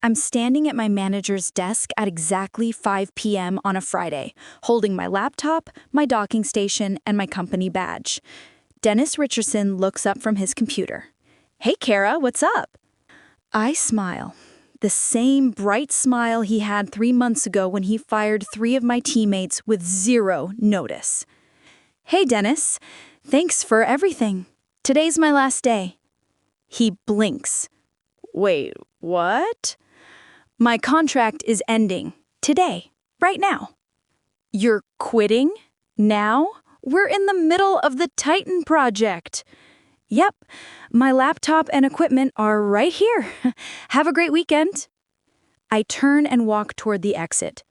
I'm standing at my manager's desk at exactly 5 p.m. on a Friday, holding my laptop, my docking station, and my company badge. Dennis Richardson looks up from his computer. "Hey, Kara, what's up?" I smile. The same bright smile he had 3 months ago when he fired 3 of my teammates with zero notice. "Hey, Dennis. Thanks for everything. Today's my last day." He blinks. "Wait, what?" "My contract is ending. Today. Right now." "You're quitting? Now? We're in the middle of the Titan project." "Yep. My laptop and equipment are right here. Have a great weekend." I turn and walk toward the exit.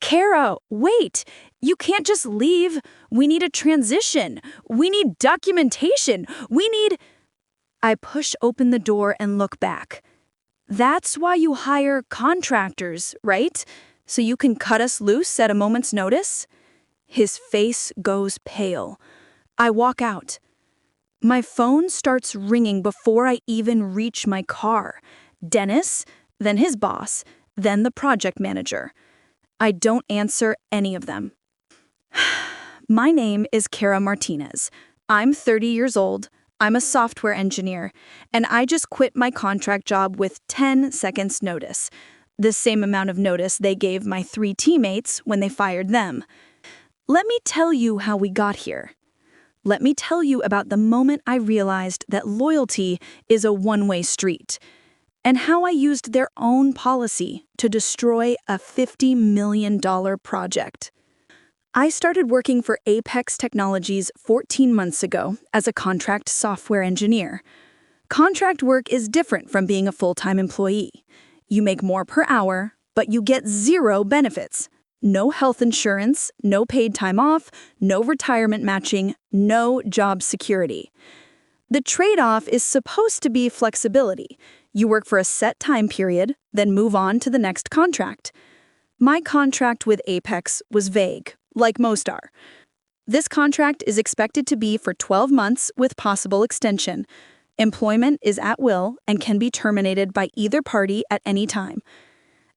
"Kara, wait! You can't just leave. We need a transition. We need documentation. We need—" I push open the door and look back. "That's why you hire contractors, right? So you can cut us loose at a moment's notice?" His face goes pale. I walk out. My phone starts ringing before I even reach my car. Dennis, then his boss, then the project manager. I don't answer any of them. My name is Kara Martinez. I'm 30 years old. I'm a software engineer, and I just quit my contract job with 10 seconds notice, the same amount of notice they gave my 3 teammates when they fired them. Let me tell you how we got here. Let me tell you about the moment I realized that loyalty is a one-way street, and how I used their own policy to destroy a $50 million project. I started working for Apex Technologies 14 months ago as a contract software engineer. Contract work is different from being a full-time employee. You make more per hour, but you get 0 benefits. No health insurance, no paid time off, no retirement matching, no job security. The trade-off is supposed to be flexibility. You work for a set time period, then move on to the next contract. My contract with Apex was vague, like most are. This contract is expected to be for 12 months with possible extension. Employment is at will and can be terminated by either party at any time.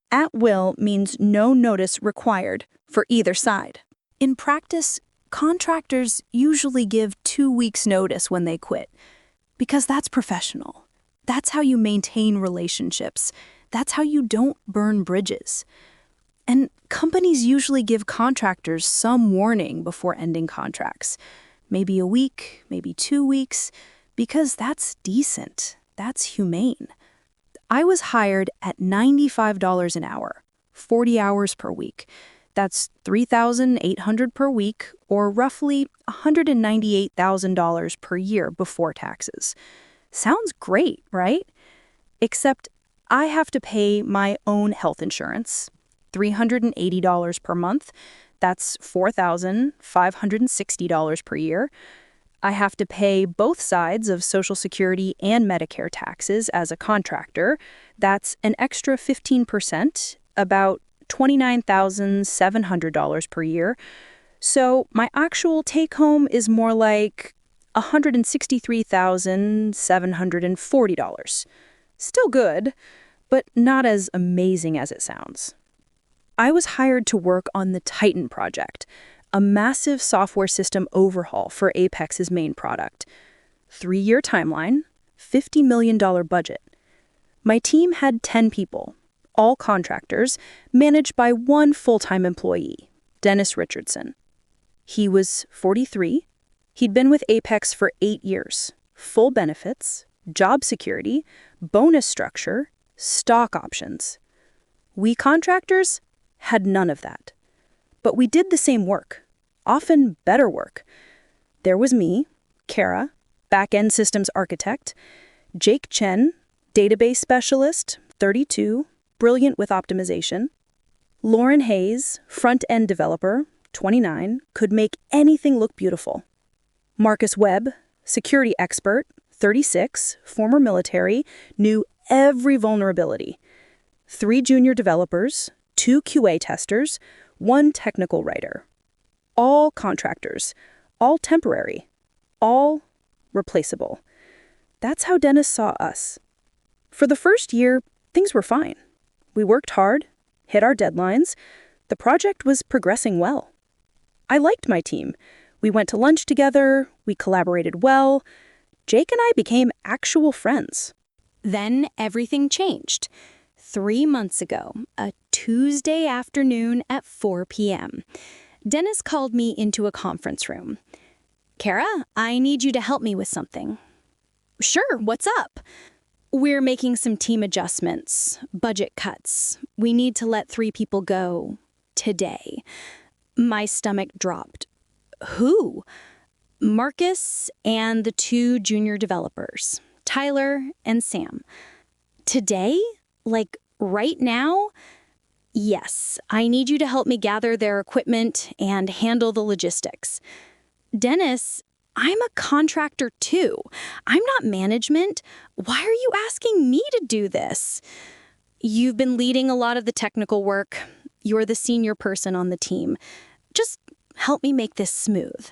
At will means no notice required for either side. In practice, contractors usually give 2 weeks' notice when they quit, because that's professional. That's how you maintain relationships. That's how you don't burn bridges. And companies usually give contractors some warning before ending contracts. Maybe a week, maybe 2 weeks, because that's decent. That's humane. I was hired at $95 an hour, 40 hours per week. That's $3,800 per week, or roughly $198,000 per year before taxes. Sounds great, right? Except I have to pay my own health insurance, $380 per month. That's $4,560 per year. I have to pay both sides of Social Security and Medicare taxes as a contractor. That's an extra 15%, about $29,700 per year. So my actual take-home is more like $163,740. Still good, but not as amazing as it sounds. I was hired to work on the Titan project, a massive software system overhaul for Apex's main product. 3-year timeline, $50 million budget. My team had 10 people, all contractors, managed by one full-time employee, Dennis Richardson. He was 43. He'd been with Apex for 8 years. Full benefits, job security, bonus structure, stock options. We contractors had none of that. But we did the same work, often better work. There was me, Kara, back-end systems architect, Jake Chen, database specialist, 32, brilliant with optimization, Lauren Hayes, front-end developer, 29, could make anything look beautiful, Marcus Webb, security expert, 36, former military, knew every vulnerability, 3 junior developers, 2 QA testers, 1 technical writer. All contractors, all temporary, all replaceable. That's how Dennis saw us. For the first year, things were fine. We worked hard, hit our deadlines. The project was progressing well. I liked my team. We went to lunch together, we collaborated well. Jake and I became actual friends. Then everything changed. 3 months ago, a Tuesday afternoon at 4 p.m., Dennis called me into a conference room. Kara, I need you to help me with something. Sure, what's up? We're making some team adjustments, budget cuts. We need to let 3 people go today. My stomach dropped. Who? Marcus and the 2 junior developers, Tyler and Sam. Today? Like right now? Yes, I need you to help me gather their equipment and handle the logistics. Dennis, I'm a contractor too. I'm not management. Why are you asking me to do this? You've been leading a lot of the technical work. You're the senior person on the team. Just help me make this smooth.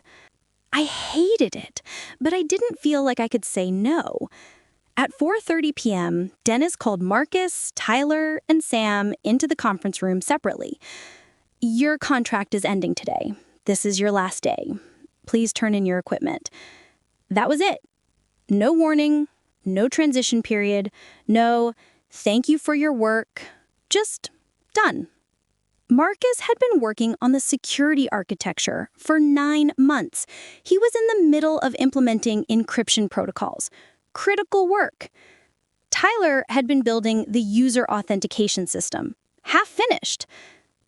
I hated it, but I didn't feel like I could say no. At 4:30 p.m., Dennis called Marcus, Tyler, and Sam into the conference room separately. Your contract is ending today. This is your last day. Please turn in your equipment. That was it. No warning, no transition period, no thank you for your work. Just done. Marcus had been working on the security architecture for 9 months. He was in the middle of implementing encryption protocols. Critical work. Tyler had been building the user authentication system. Half finished.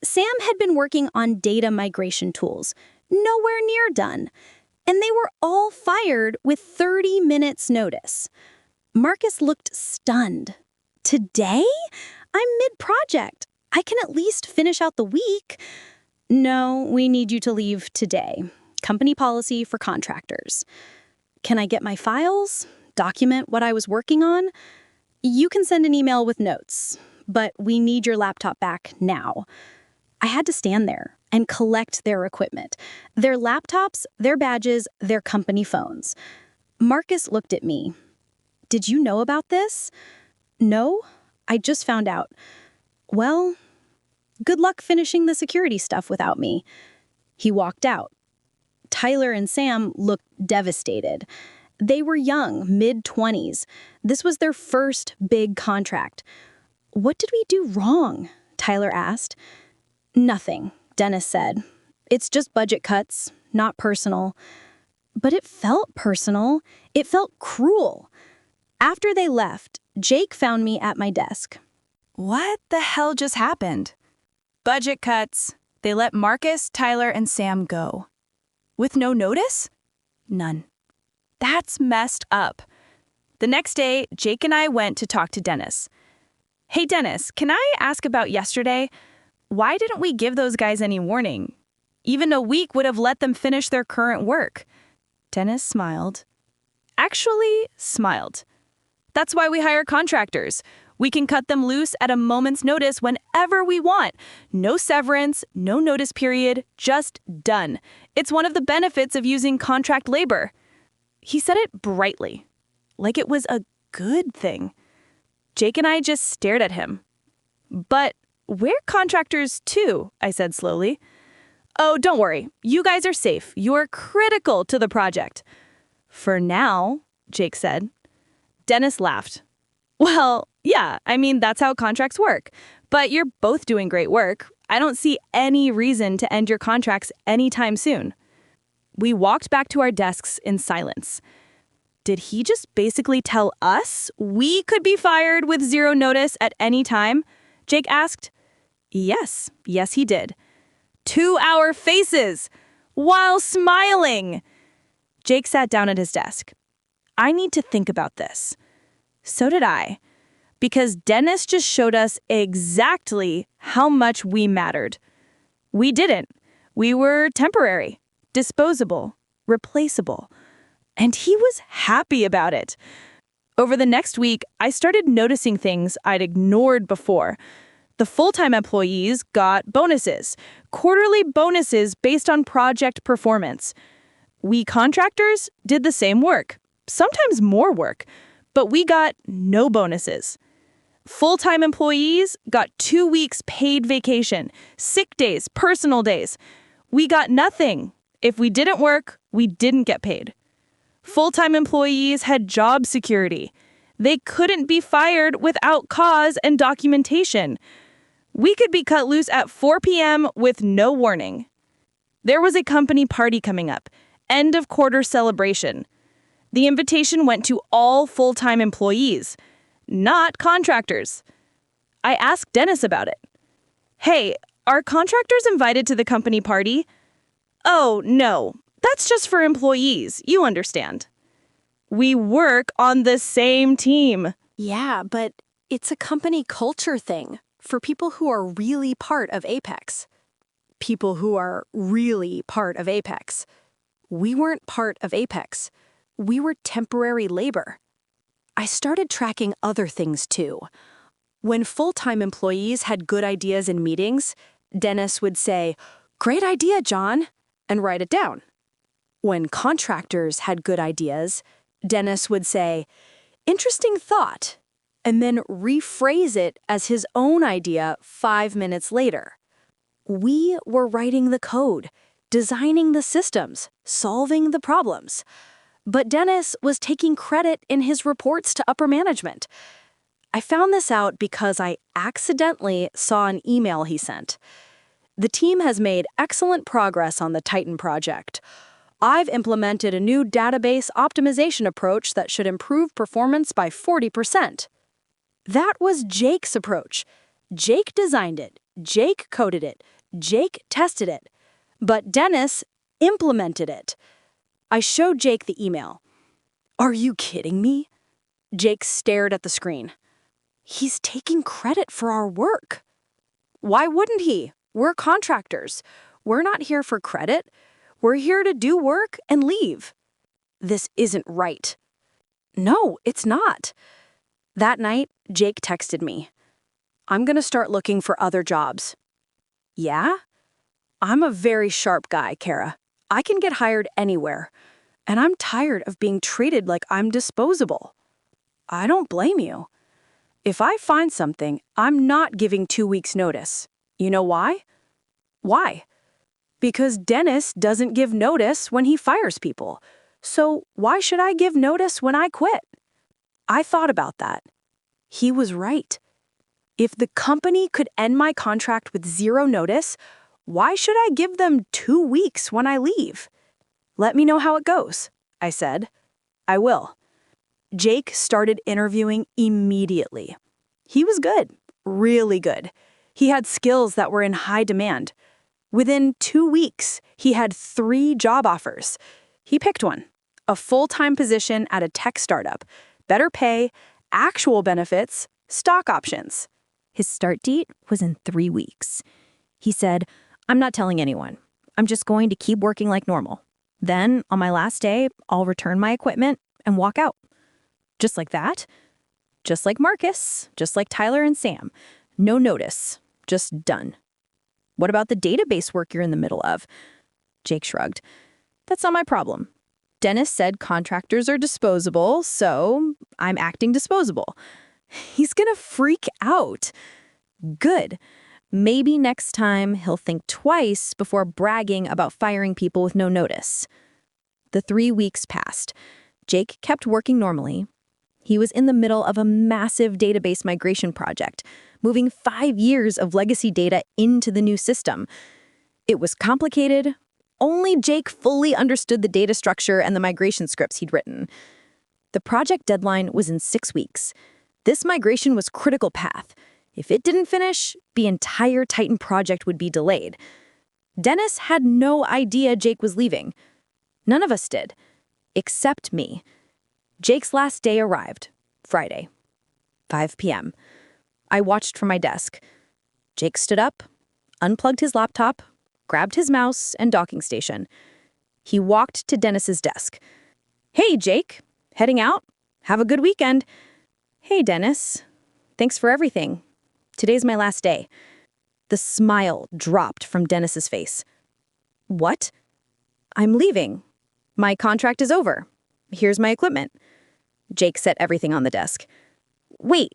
Sam had been working on data migration tools. Nowhere near done. And they were all fired with 30 minutes notice. Marcus looked stunned. Today? I'm mid-project. I can at least finish out the week. No, we need you to leave today. Company policy for contractors. Can I get my files? Document what I was working on? You can send an email with notes, but we need your laptop back now. I had to stand there and collect their equipment. Their laptops, their badges, their company phones. Marcus looked at me. Did you know about this? No, I just found out. Well, good luck finishing the security stuff without me. He walked out. Tyler and Sam looked devastated. They were young, mid-20s. This was their first big contract. What did we do wrong? Tyler asked. Nothing, Dennis said. It's just budget cuts, not personal. But it felt personal. It felt cruel. After they left, Jake found me at my desk. What the hell just happened? Budget cuts. They let Marcus, Tyler, and Sam go. With no notice? None. That's messed up. The next day, Jake and I went to talk to Dennis. Hey, Dennis, can I ask about yesterday? Why didn't we give those guys any warning? Even a week would have let them finish their current work. Dennis smiled. Actually, smiled. That's why we hire contractors. We can cut them loose at a moment's notice whenever we want. No severance, no notice period, just done. It's one of the benefits of using contract labor. He said it brightly, like it was a good thing. Jake and I just stared at him. But we're contractors too, I said slowly. Oh, don't worry. You guys are safe. You're critical to the project. For now, Jake said. Dennis laughed. Well, yeah, I mean, that's how contracts work. But you're both doing great work. I don't see any reason to end your contracts anytime soon. We walked back to our desks in silence. Did he just basically tell us we could be fired with 0 notice at any time? Jake asked. Yes, he did. To our faces, while smiling. Jake sat down at his desk. I need to think about this. So did I. Because Dennis just showed us exactly how much we mattered. We didn't. We were temporary, disposable, replaceable. And he was happy about it. Over the next week, I started noticing things I'd ignored before. The full-time employees got bonuses, quarterly bonuses based on project performance. We contractors did the same work, sometimes more work, but we got no bonuses. Full-time employees got 2 weeks paid vacation, sick days, personal days. We got nothing. If we didn't work, we didn't get paid. Full-time employees had job security. They couldn't be fired without cause and documentation. We could be cut loose at 4 p.m. with no warning. There was a company party coming up, end of quarter celebration. The invitation went to all full-time employees, not contractors. I asked Dennis about it. Hey, are contractors invited to the company party? Oh, no, that's just for employees, you understand. We work on the same team. Yeah, but it's a company culture thing for people who are really part of Apex. People who are really part of Apex. We weren't part of Apex. We were temporary labor. I started tracking other things too. When full-time employees had good ideas in meetings, Dennis would say, "Great idea, John," and write it down. When contractors had good ideas, Dennis would say, "Interesting thought," and then rephrase it as his own idea 5 minutes later. We were writing the code, designing the systems, solving the problems. But Dennis was taking credit in his reports to upper management. I found this out because I accidentally saw an email he sent. The team has made excellent progress on the Titan project. I've implemented a new database optimization approach that should improve performance by 40%. That was Jake's approach. Jake designed it. Jake coded it. Jake tested it. But Dennis implemented it. I showed Jake the email. "Are you kidding me?" Jake stared at the screen. "He's taking credit for our work." "Why wouldn't he? We're contractors. We're not here for credit. We're here to do work and leave." "This isn't right." "No, it's not." That night, Jake texted me. "I'm going to start looking for other jobs." "Yeah?" "I'm a very sharp guy, Kara. I can get hired anywhere. And I'm tired of being treated like I'm disposable." "I don't blame you." "If I find something, I'm not giving 2 weeks' notice. You know why?" "Why?" "Because Dennis doesn't give notice when he fires people. So why should I give notice when I quit?" I thought about that. He was right. If the company could end my contract with 0 notice, why should I give them 2 weeks when I leave? "Let me know how it goes," I said. "I will." Jake started interviewing immediately. He was good, really good. He had skills that were in high demand. Within 2 weeks, he had 3 job offers. He picked one, a full-time position at a tech startup, better pay, actual benefits, stock options. His start date was in 3 weeks. He said, "I'm not telling anyone. I'm just going to keep working like normal. Then, on my last day, I'll return my equipment and walk out." Just like that. Just like Marcus, just like Tyler and Sam. No notice, just done. "What about the database work you're in the middle of?" Jake shrugged. "That's not my problem. Dennis said contractors are disposable, so I'm acting disposable." He's gonna freak out. Good. Maybe next time he'll think twice before bragging about firing people with no notice. The 3 weeks passed. Jake kept working normally. He was in the middle of a massive database migration project, moving 5 years of legacy data into the new system. It was complicated. Only Jake fully understood the data structure and the migration scripts he'd written. The project deadline was in 6 weeks. This migration was critical path. If it didn't finish, the entire Titan project would be delayed. Dennis had no idea Jake was leaving. None of us did, except me. Jake's last day arrived, Friday, 5 p.m. I watched from my desk. Jake stood up, unplugged his laptop, grabbed his mouse and docking station. He walked to Dennis's desk. "Hey, Jake, heading out? Have a good weekend." "Hey, Dennis. Thanks for everything. Today's my last day." The smile dropped from Dennis's face. "What?" "I'm leaving. My contract is over. Here's my equipment." Jake set everything on the desk. "Wait,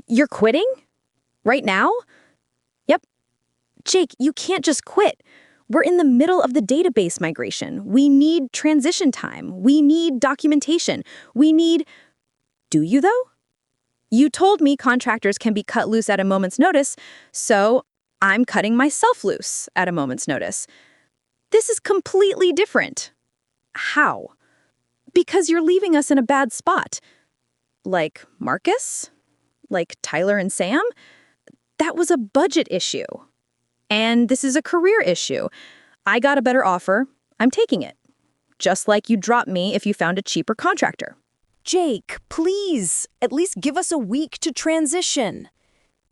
You're quitting? Right now? Yep. Jake, you can't just quit. We're in the middle of the database migration. We need transition time. We need documentation. We need... Do you, though? You told me contractors can be cut loose at a moment's notice, so I'm cutting myself loose at a moment's notice. This is completely different. How? Because you're leaving us in a bad spot. Like Marcus? Like Tyler and Sam? That was a budget issue. And this is a career issue. I got a better offer. I'm taking it. Just like you'd drop me if you found a cheaper contractor. Jake, please, at least give us a week to transition.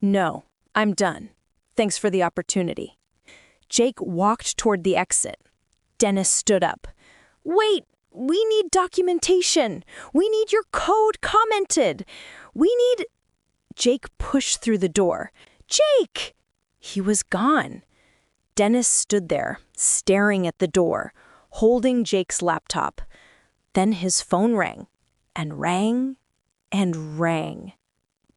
No, I'm done. Thanks for the opportunity. Jake walked toward the exit. Dennis stood up. Wait, we need documentation. We need your code commented. We need... Jake pushed through the door. Jake! He was gone. Dennis stood there, staring at the door, holding Jake's laptop. Then his phone rang, and rang, and rang.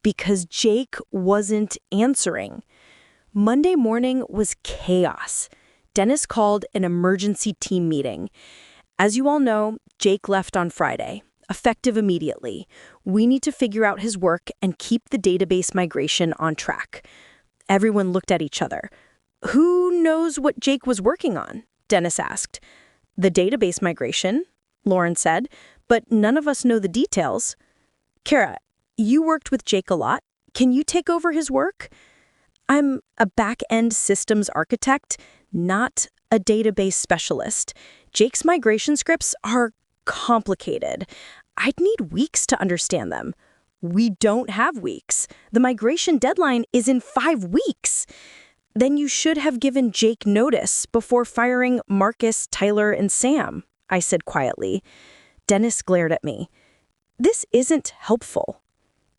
Because Jake wasn't answering. Monday morning was chaos. Dennis called an emergency team meeting. As you all know, Jake left on Friday, effective immediately. We need to figure out his work and keep the database migration on track. Everyone looked at each other. Who knows what Jake was working on? Dennis asked. The database migration, Lauren said, but none of us know the details. Kara, you worked with Jake a lot. Can you take over his work? I'm a back-end systems architect, not a database specialist. Jake's migration scripts are complicated. I'd need weeks to understand them. We don't have weeks. The migration deadline is in 5 weeks. Then you should have given Jake notice before firing Marcus, Tyler, and Sam, I said quietly. Dennis glared at me. This isn't helpful.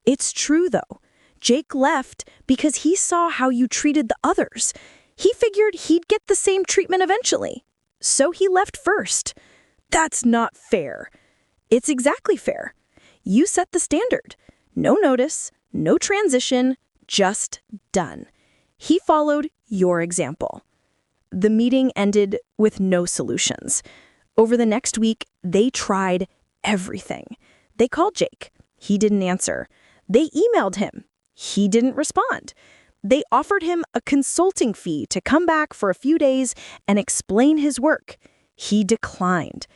It's true, though. Jake left because he saw how you treated the others. He figured he'd get the same treatment eventually. So he left first. That's not fair. It's exactly fair. You set the standard. No notice, no transition, just done. He followed your example. The meeting ended with no solutions. Over the next week, they tried everything. They called Jake. He didn't answer. They emailed him. He didn't respond. They offered him a consulting fee to come back for a few days and explain his work. He declined.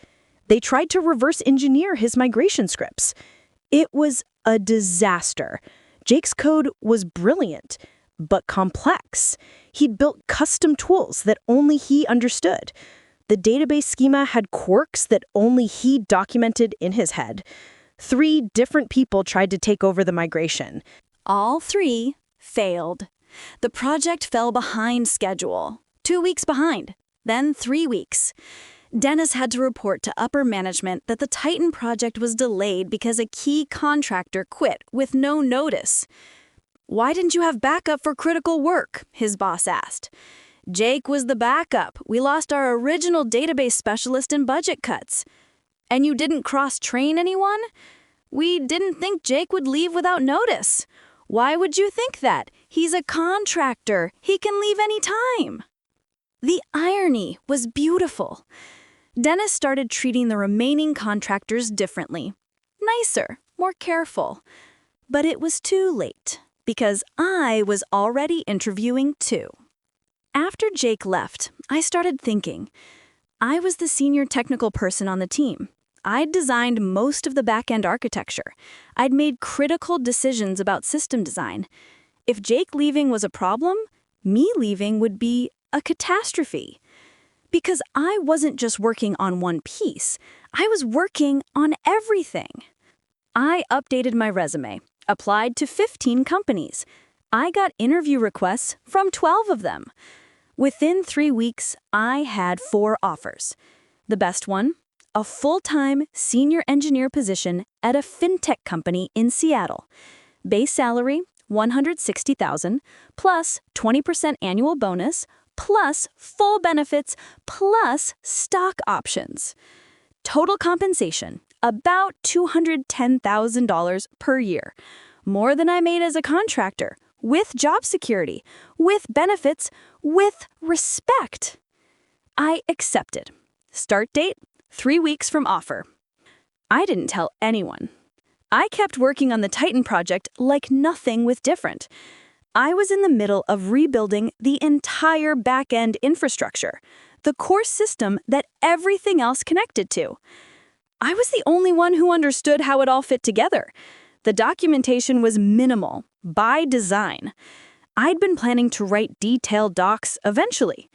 They tried to reverse engineer his migration scripts. It was a disaster. Jake's code was brilliant, but complex. He'd built custom tools that only he understood. The database schema had quirks that only he documented in his head. 3 different people tried to take over the migration. All 3 failed. The project fell behind schedule. 2 weeks behind, then 3 weeks. Dennis had to report to upper management that the Titan project was delayed because a key contractor quit with no notice. Why didn't you have backup for critical work? His boss asked. Jake was the backup. We lost our original database specialist in budget cuts. And you didn't cross-train anyone? We didn't think Jake would leave without notice. Why would you think that? He's a contractor. He can leave any time. The irony was beautiful. Dennis started treating the remaining contractors differently. Nicer, more careful. But it was too late, because I was already interviewing too. After Jake left, I started thinking. I was the senior technical person on the team. I'd designed most of the back-end architecture. I'd made critical decisions about system design. If Jake leaving was a problem, me leaving would be a catastrophe. Because I wasn't just working on one piece, I was working on everything. I updated my resume, applied to 15 companies. I got interview requests from 12 of them. Within 3 weeks, I had 4 offers. The best one, a full-time senior engineer position at a fintech company in Seattle. Base salary, $160,000, plus 20% annual bonus, plus full benefits, plus stock options. Total compensation, about $210,000 per year. More than I made as a contractor, with job security, with benefits, with respect. I accepted. Start date, 3 weeks from offer. I didn't tell anyone. I kept working on the Titan project like nothing was different. I was in the middle of rebuilding the entire back-end infrastructure, the core system that everything else connected to. I was the only one who understood how it all fit together. The documentation was minimal, by design. I'd been planning to write detailed docs eventually.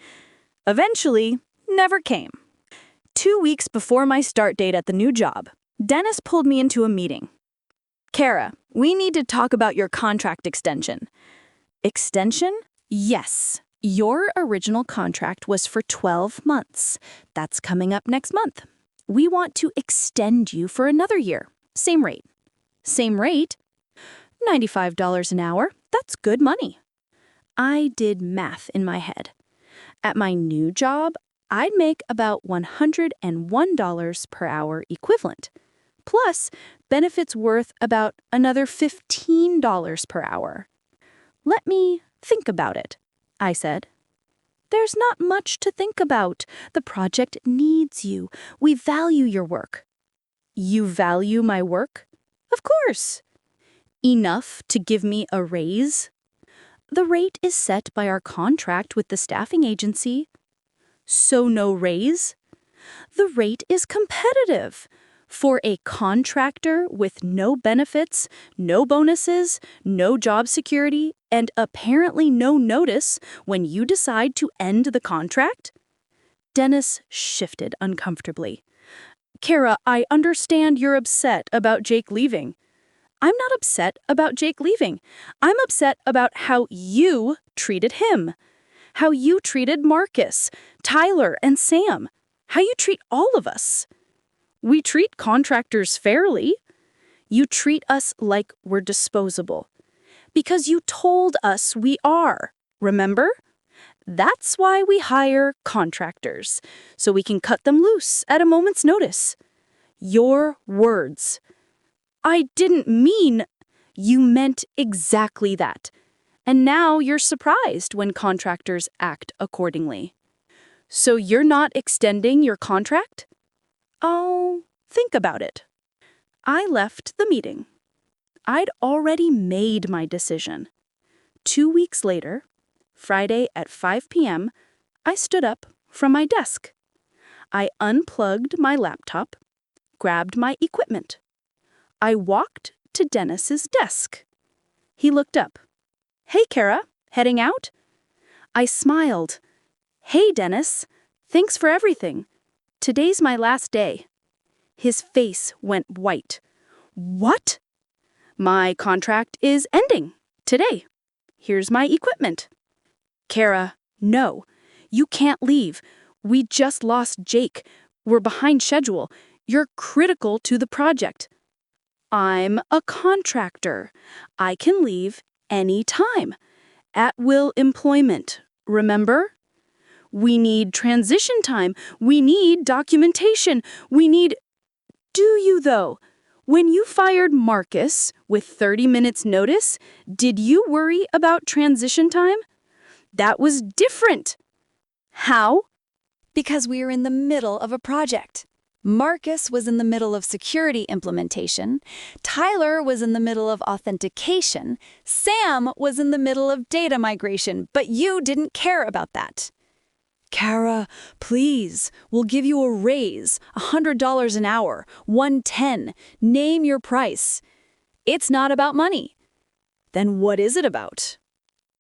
Eventually, never came. 2 weeks before my start date at the new job, Dennis pulled me into a meeting. Kara, we need to talk about your contract extension. Extension? Yes. Your original contract was for 12 months. That's coming up next month. We want to extend you for another year. Same rate. Same rate? $95 an hour. That's good money. I did math in my head. At my new job, I'd make about $101 per hour equivalent. Plus, benefits worth about another $15 per hour. Let me think about it, I said. There's not much to think about. The project needs you. We value your work. You value my work? Of course. Enough to give me a raise? The rate is set by our contract with the staffing agency. So no raise? The rate is competitive. For a contractor with no benefits, no bonuses, no job security, and apparently no notice when you decide to end the contract? Dennis shifted uncomfortably. Kara, I understand you're upset about Jake leaving. I'm not upset about Jake leaving. I'm upset about how you treated him. How you treated Marcus, Tyler, and Sam. How you treat all of us. We treat contractors fairly. You treat us like we're disposable. Because you told us we are, remember? That's why we hire contractors, so we can cut them loose at a moment's notice. Your words. I didn't mean... You meant exactly that. And now you're surprised when contractors act accordingly. So you're not extending your contract? I'll think about it. I left the meeting. I'd already made my decision. 2 weeks later, Friday at 5 p.m., I stood up from my desk. I unplugged my laptop, grabbed my equipment. I walked to Dennis's desk. He looked up. Hey, Kara, heading out? I smiled. Hey, Dennis, thanks for everything. Today's my last day. His face went white. What? My contract is ending today. Here's my equipment. Kara, no, you can't leave. We just lost Jake. We're behind schedule. You're critical to the project. I'm a contractor. I can leave any time. At-will employment, remember? We need transition time. We need documentation. We need... Do you, though? When you fired Marcus with 30 minutes notice, did you worry about transition time? That was different. How? Because we were in the middle of a project. Marcus was in the middle of security implementation. Tyler was in the middle of authentication. Sam was in the middle of data migration, but you didn't care about that. Kara, please, we'll give you a raise, $100 an hour, $110. Name your price. It's not about money. Then what is it about?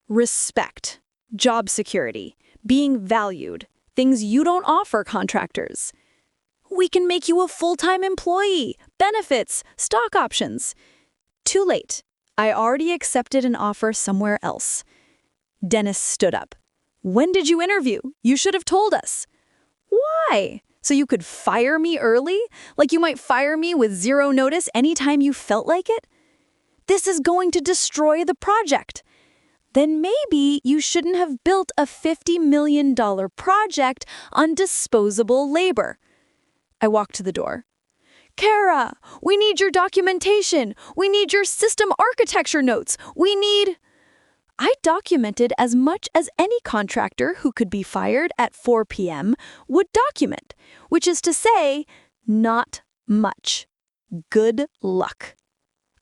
Respect, job security, being valued, things you don't offer contractors. We can make you a full-time employee, benefits, stock options. Too late. I already accepted an offer somewhere else. Dennis stood up. When did you interview? You should have told us. Why? So you could fire me early? Like you might fire me with zero notice anytime you felt like it? This is going to destroy the project. Then maybe you shouldn't have built a $50 million project on disposable labor. I walked to the door. Kara, we need your documentation. We need your system architecture notes. I documented as much as any contractor who could be fired at 4 p.m. would document, which is to say, not much. Good luck.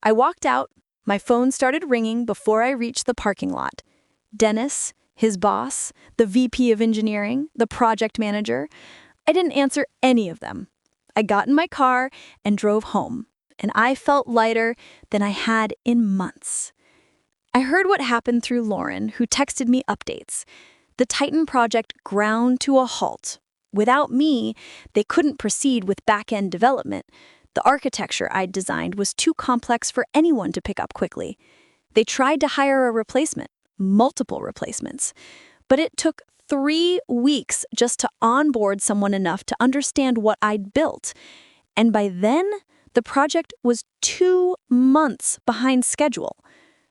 I walked out. My phone started ringing before I reached the parking lot. Dennis, his boss, the VP of engineering, the project manager. I didn't answer any of them. I got in my car and drove home, and I felt lighter than I had in months. I heard what happened through Lauren, who texted me updates. The Titan project ground to a halt. Without me, they couldn't proceed with back-end development. The architecture I'd designed was too complex for anyone to pick up quickly. They tried to hire a replacement, multiple replacements, but it took 3 weeks just to onboard someone enough to understand what I'd built. And by then, the project was 2 months behind schedule.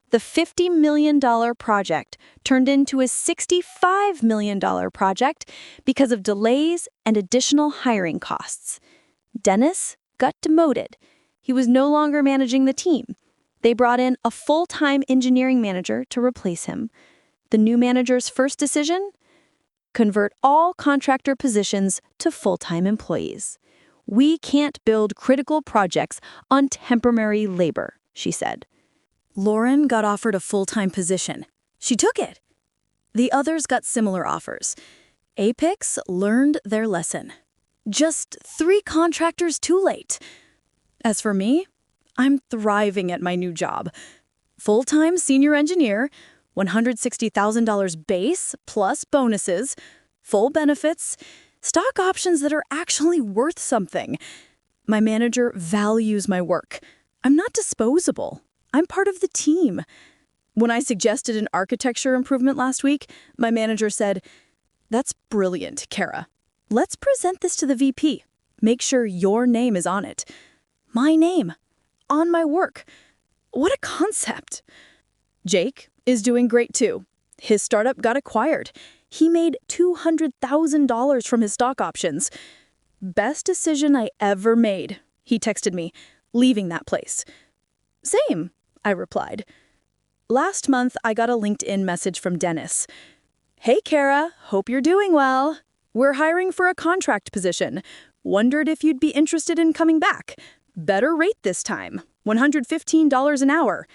The $50 million project turned into a $65 million project because of delays and additional hiring costs. Dennis got demoted. He was no longer managing the team. They brought in a full-time engineering manager to replace him. The new manager's first decision? Convert all contractor positions to full-time employees. We can't build critical projects on temporary labor, she said. Lauren got offered a full-time position. She took it. The others got similar offers. Apex learned their lesson. Just 3 contractors too late. As for me, I'm thriving at my new job. Full-time senior engineer, $160,000 base plus bonuses, full benefits, stock options that are actually worth something. My manager values my work. I'm not disposable. I'm part of the team. When I suggested an architecture improvement last week, my manager said, "That's brilliant, Kara. Let's present this to the VP. Make sure your name is on it." My name. On my work. What a concept. Jake is doing great too. His startup got acquired. He made $200,000 from his stock options. "Best decision I ever made," he texted me, leaving that place. "Same," I replied. Last month, I got a LinkedIn message from Dennis. "Hey, Kara, hope you're doing well. We're hiring for a contract position. Wondered if you'd be interested in coming back. Better rate this time, $115 an hour."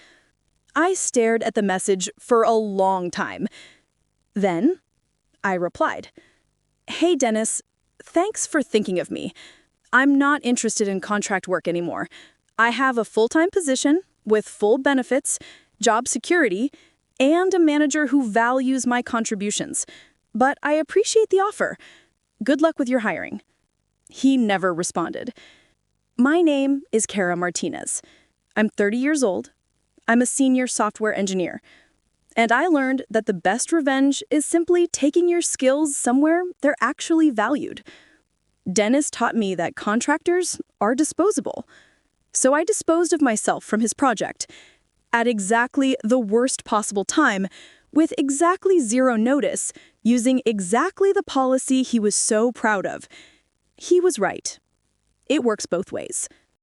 I stared at the message for a long time. Then, I replied, "Hey, Dennis, thanks for thinking of me. I'm not interested in contract work anymore. I have a full-time position with full benefits, job security, and a manager who values my contributions. But I appreciate the offer. Good luck with your hiring." He never responded. My name is Kara Martinez. I'm 30 years old. I'm a senior software engineer. And I learned that the best revenge is simply taking your skills somewhere they're actually valued. Dennis taught me that contractors are disposable. So I disposed of myself from his project at exactly the worst possible time, with exactly 0 notice, using exactly the policy he was so proud of. He was right. It works both ways.